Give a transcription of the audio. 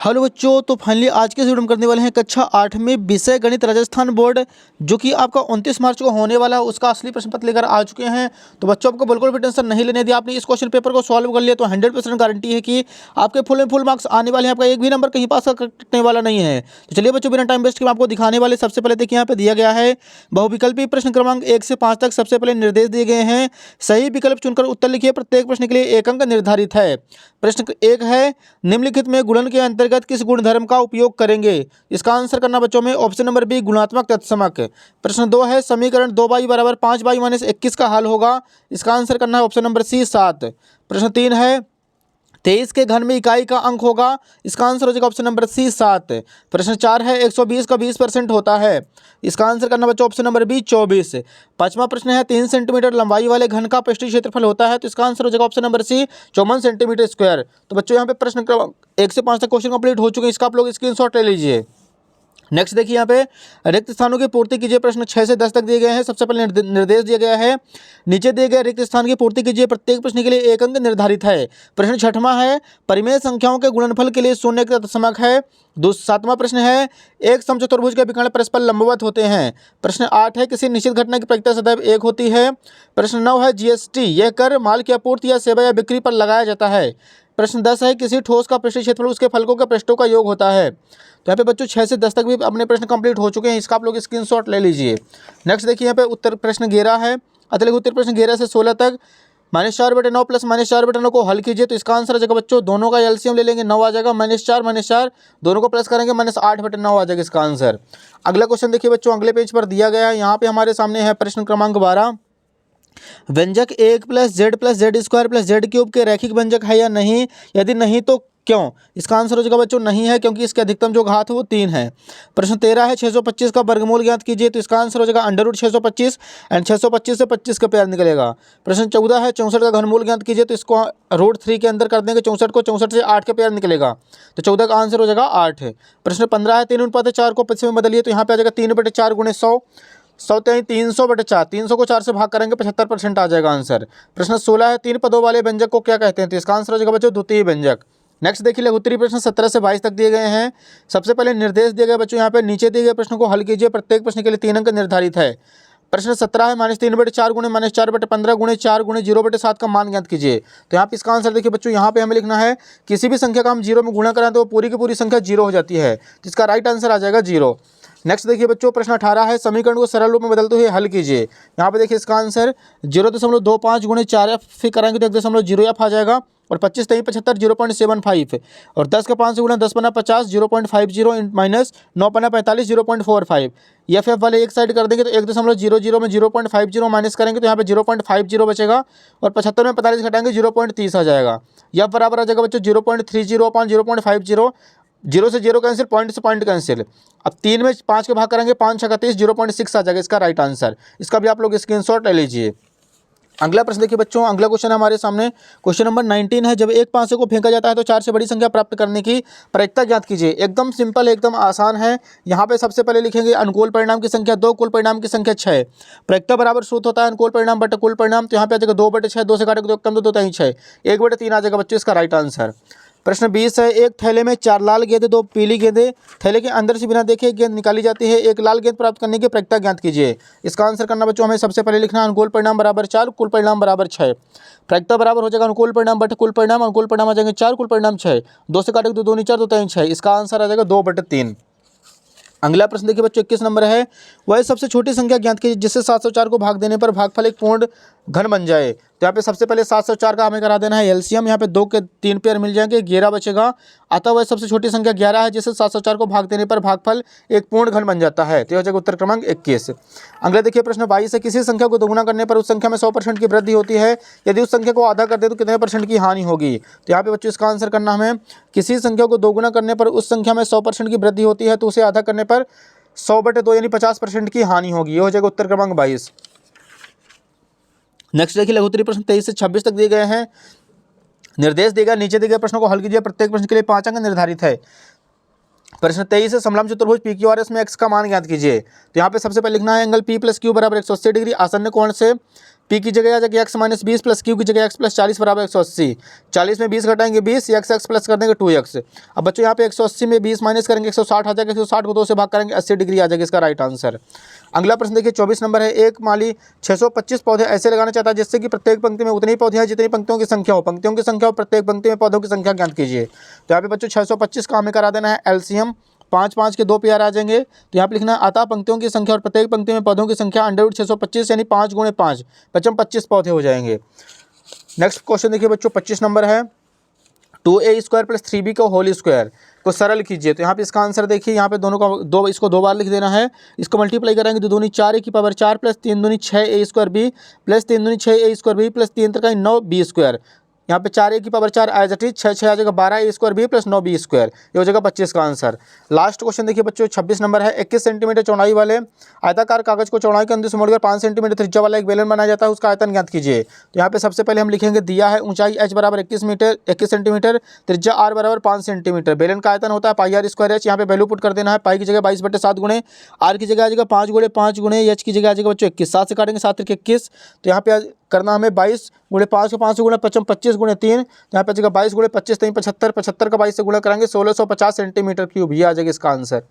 Hello बच्चों, तो finally आज के वीडियो में करने वाले हैं कक्षा 8 में विषय गणित राजस्थान बोर्ड, जो कि आपका 29 मार्च को होने वाला है, उसका असली प्रश्न पत्र लेकर आ चुके हैं। तो बच्चों, आपको बिल्कुल भी टेंशन नहीं लेने दी। आपने इस क्वेश्चन पेपर को सॉल्व कर लिया तो 100% गारंटी है कि आपके फुल में फुल मार्क्स आने वाले हैं। आपका एक भी नंबर कहीं पास कटने वाला नहीं है। तो चलिए बच्चों, बिना टाइम वेस्ट के मैं आपको दिखाने वाले। सबसे पहले देखिए, यहाँ पे दिया गया है बहुविकल्पी प्रश्न क्रमांक 1 से 5 तक। सबसे पहले निर्देश दिए गए हैं, सही विकल्प चुनकर उत्तर लिखिए। प्रत्येक प्रश्न के लिए 1 अंक निर्धारित है। प्रश्न 1 है, निम्नलिखित में गुणन के अंतर्गत किस गुणधर्म का उपयोग करेंगे? इसका आंसर करना बच्चों में ऑप्शन नंबर बी, गुणात्मक तत्समक। प्रश्न 2 है, समीकरण 2y बराबर 5y माइनस 21 का हल होगा। इसका आंसर करना है ऑप्शन नंबर सी, 7। प्रश्न 3 है, 23 के घन में इकाई का अंक होगा। इसका आंसर हो जाएगा ऑप्शन नंबर सी, 7। प्रश्न 4 है, 120 का 20% होता है। इसका आंसर करना बच्चों ऑप्शन नंबर बी, 24। पांचवा प्रश्न है, 3 सेंटीमीटर लंबाई वाले घन का पृष्ठीय क्षेत्रफल होता है। तो इसका आंसर हो जाएगा option number C, 54 centimetre square. तो बच्चों, यहाँ पे प्रश्न 1 से 5 तक क्वेश्चन कंप्लीट हो चुके हैं। इसका आप लोग स्क्रीनशॉट ले लीजिए। नेक्स्ट देखिए, यहाँ पे रिक्त स्थानों की पूर्ति कीजिए। प्रश्न 6 से 10 तक दिए गए हैं। सबसे पहले निर्देश दिया गया है, नीचे दिए गए रिक्त स्थान की पूर्ति कीजिए। प्रत्येक प्रश्न के लिए 1 अंक निर्धारित है। प्रश्न 6वां है, परिमेय संख्याओं के गुणनफल के लिए शून्य का तत्समक है। 7वां प्रश्न है, एक समचतुर्भुज के विकर्ण परस्पर लंबवत होते हैं। प्रश्न 8 है, किसी निश्चित घटना की प्रायिकता सदैव 1 होती है। प्रश्न 9 है, जीएसटी यह कर माल की आपूर्ति या सेवा या बिक्री पर लगाया जाता है। प्रश्न 10 है, किसी ठोस का पृष्ठीय क्षेत्रफल उसके फलकों के पृष्ठों का योग होता है। तो यहाँ पे बच्चों 6 से 10 तक भी अपने प्रश्न कंप्लीट हो चुके हैं। इसका आप लोग स्क्रीनशॉट ले लीजिए। नेक्स्ट देखिए, यहाँ पे उत्तर प्रश्न 11 है, अतः उत्तर प्रश्न 11 से 16 तक -4/9 प्लस -4/9 को हल कीजिए। तो इसका आंसर आ जाएगा बच्चों, दोनों का एलसीएम ले लेंगे, 9 आ जाएगा। -4 दोनों को प्लस करेंगे, -8/9 आ जाएगा इसका आंसर। अगला क्वेश्चन देखिए बच्चों, अगले पेज पर दिया गया है। यहाँ पे हमारे सामने है प्रश्न क्रमांक 12, व्यंजक 1 + z + z² + z³ के रैखिक व्यंजक है या नहीं? यदि नहीं तो क्यों? इसका आंसर हो जाएगा बच्चों नहीं है, क्योंकि इसके अधिकतम जो घात है वो 3 है। प्रश्न 13 है, 625 का वर्गमूल ज्ञात कीजिए। तो इसका आंसर हो जाएगा √625 एंड 625 से 25 का प्यार निकलेगा। प्रश्न 14 है, 64 का घनमूल ज्ञात कीजिए। तो इसको √3 के अंदर कर देंगे 64 को, 64 से 8 का प्यार निकलेगा। तो 14 का आंसर हो जाएगा 8 है। प्रश्न 15 है, 3:4 को 25 में बदलिए। तो यहाँ पे आ जाएगा 3/4 × 100, 100 300/4, 300 को 4 से भाग करेंगे 75% आ जाएगा आंसर। प्रश्न 16 है, 3 पदों वाले व्यंजक को क्या कहते हैं? तो इसका आंसर हो जाएगा बच्चों द्वितीय व्यंजक। नेक्स्ट देखिए, लघुत्तरीय प्रश्न 17 से 22 तक दिए गए हैं। सबसे पहले निर्देश दिए गए बच्चों, यहाँ पे नीचे दिए गए प्रश्नों को हल कीजिए। प्रत्येक प्रश्न के लिए 3 अंक निर्धारित है। प्रश्न 17 है, -3/4 × -4/15 × 4 × 0/7 का मान ज्ञात कीजिए। तो यहाँ पे इसका आंसर देखिए बच्चों, यहाँ पे हमें लिखना है, किसी भी संख्या का हम 0 में गुणा कराएं तो वो पूरी की पूरी संख्या 0 हो जाती है। तो इसका राइट आंसर आ जाएगा 0। नेक्स्ट देखिए बच्चों, प्रश्न 18 है, समीकरण को सरल रूप में बदलते हुए हल कीजिए। यहाँ पे देखिए इसका आंसर 0.25 × 4f फिर कराएंगे तो 1.0f आ जाएगा। और 25 3 75 0.75 और 10 का 5 से गुणा 10 पन्ना 50 0.50 माइनस 9 पन्ना 45 0.45। एफ वाले एक साइड कर देंगे तो 1.00 में 0.50 माइनस करेंगे तो यहाँ पे 0.50 बचेगा। और 75 में 45 घटाएंगे 0.30 आ जाएगा। यह बराबर आ जाएगा बच्चों 0.30/0.50। 0 से 0 कैंसिल, पॉइंट से पॉइंट कैंसिल। अब 3 में 5 के भाग करेंगे, 5 × 6 = 30, 0.6 आ जाएगा इसका राइट आंसर। इसका भी आप लोग स्क्रीनशॉट ले लीजिए। अगला प्रश्न देखिए बच्चों, अगला क्वेश्चन हमारे सामने क्वेश्चन नंबर 19 है, जब एक पासे को फेंका जाता है तो 4 से बड़ी संख्या प्राप्त करने की प्रायिकता ज्ञात कीजिए। एकदम सिंपल, एकदम आसान है। यहाँ पे सबसे पहले लिखेंगे अनुकूल परिणाम की संख्या 2, कुल परिणाम की संख्या 6। प्रायिकता बराबर सूत्र होता है अनुकूल परिणाम बटे कुल परिणाम। तो यहाँ पे आ जाएगा 2/6, 2 से काटेंगे तो कम, 2 × 6, 1/3 आ जाएगा बच्चों इसका राइट आंसर। प्रश्न 20 है, एक थैले में 4 लाल गेंदे 2 पीली गेंदे, थैले के अंदर से बिना देखे गेंद निकाली जाती है। एक लाल गेंद प्राप्त करने की प्रायिकता ज्ञात कीजिए। इसका आंसर करना बच्चों हमें सबसे पहले लिखना है अनुकूल परिणाम बराबर 4, कुल परिणाम बराबर 6। प्रायिकता बराबर हो जाएगा अनुकूल परिणाम बटे कुल परिणाम। अनुकूल परिणाम आ जाएंगे 4, कुल परिणाम 6, 2 से काटेंगे तो 2 × 4 = 2 × 6। इसका आंसर आ जाएगा 2/3। अगला प्रश्न देखिए बच्चों, 21 नंबर है, वह सबसे छोटी संख्या ज्ञात कीजिए जिससे 704 को भाग देने पर भागफल एक पूर्ण घन बन जाए। तो यहाँ पे सबसे पहले 704 का हमें करा देना है एलसीएम। यहाँ पे 2 के 3 पेयर मिल जाएंगे, 11 बचेगा। अतः वह सबसे छोटी संख्या 11 है जिससे 704 को भाग देने पर भागफल एक पूर्ण घन बन जाता है। तो यह हो जाएगा उत्तर क्रमांक 21। अगला देखिए प्रश्न 22 है, किसी संख्या को दोगुना करने पर उस संख्या में 100% की वृद्धि होती है। यदि उस संख्या को आधा कर दे तो कितने % की हानि होगी? तो यहाँ पे बच्चों इसका आंसर करना हमें, किसी संख्या को दोगुना करने पर उस संख्या में 100% की वृद्धि होती है तो उसे आधा करने पर 100/2 यानी 50% की हानि होगी। ये हो जाएगा उत्तर क्रमांक 22। नेक्स्ट देखिए, लघुत्तरीय प्रश्न 23 से 26 तक दिए गए हैं। निर्देश देगा, नीचे दिए गए प्रश्नों को हल कीजिए। प्रत्येक प्रश्न के लिए 5 अंक निर्धारित है। प्रश्न 23 है, समलंब चतुर्भुज PQRS में x का मान ज्ञात कीजिए। तो यहाँ पे सबसे पहले लिखना है एंगल P + Q = 180 डिग्री। आसन्न कोण से पी की जगह आ जाएगी x माइनस 20 प्लस क्यू की जगह x प्लस 40 बराबर 180। 40 में 20 घटाएंगे 20, x प्लस कर देंगे 2x। अब बच्चों यहाँ पे 180 में 20 माइनस करेंगे 160 आ जाएगा, 160 को 2 से भाग करेंगे 80 डिग्री आ जाएगा इसका राइट आंसर। अगला प्रश्न देखिए 24 नंबर है। एक माली 625 पौधे ऐसे लगाना चाहता है जिससे कि प्रत्येक पंक्ति में उतनी ही पौधे हैं जितनी पंक्तियों की संख्या हो। पंक्तियों की संख्या और प्रत्येक पंक्ति में पौधों की संख्या ज्ञात कीजिए। तो यहाँ पे बच्चों 625 का हमें करा देना है एलसीएम, 5 5 के 2 पेयर आ जाएंगे। तो यहाँ पे लिखना है अतः पंक्तियों की संख्या और प्रत्येक पंक्ति में पौधों की संख्या अंडर 625 यानी 5 गुणे 5, बच्चों 25 पौधे हो जाएंगे। नेक्स्ट क्वेश्चन देखिए बच्चों 25 नंबर है। 2a² प्लस 3b का होल स्क्वायर को सरल कीजिए। तो यहाँ पे इसका आंसर देखिए, यहाँ पे दोनों का इसको 2 बार लिख देना है। इसको मल्टीप्लाई करेंगे तो 2 दूनी 4a की पावर 4 प्लस 3 दूनी 6a² प्लस 3 दूनी 6a² प्लस 3 3 9b²। यहाँ पे 4a की पावर 4 एज इट इज, 6 आ जाएगा 12a² प्लस 9b², ये हो जाएगा 25 का आंसर। लास्ट क्वेश्चन देखिए बच्चों 26 नंबर है। 21 सेंटीमीटर चौड़ाई वाले आयताकार कागज को चौड़ाई के अंदर से मोड़कर 5 सेंटीमीटर त्रिज्या वाला एक बेलन बनाया जाता है, उसका आयतन ज्ञात कीजिए। तो यहाँ पे सबसे पहले हम लिखेंगे, दिया है ऊंचाई h बराबर 21 सेंटीमीटर, त्रिज्या r बराबर 5 सेंटीमीटर, बेलन का आयतन होता है πr²h। यहाँ पे वैल्यू पुट कर देना है, पाई की जगह 22/7 गुणे r की जगह आ जाएगा 5 गुणे 5 गुणे h की जगह आ जाएगा बच्चों 21, 7 से काटेंगे 7 3 21। तो यहाँ पे करना हमें 22 गुणे 5 को 5 से गुणा 25 गुणे 3, यहाँ पे आ जाएगा 22 गुणे 25 3 75, 75 का 22 से गुणा करेंगे 1650 सेंटीमीटर क्यूब, ये आ जाएगा इसका आंसर।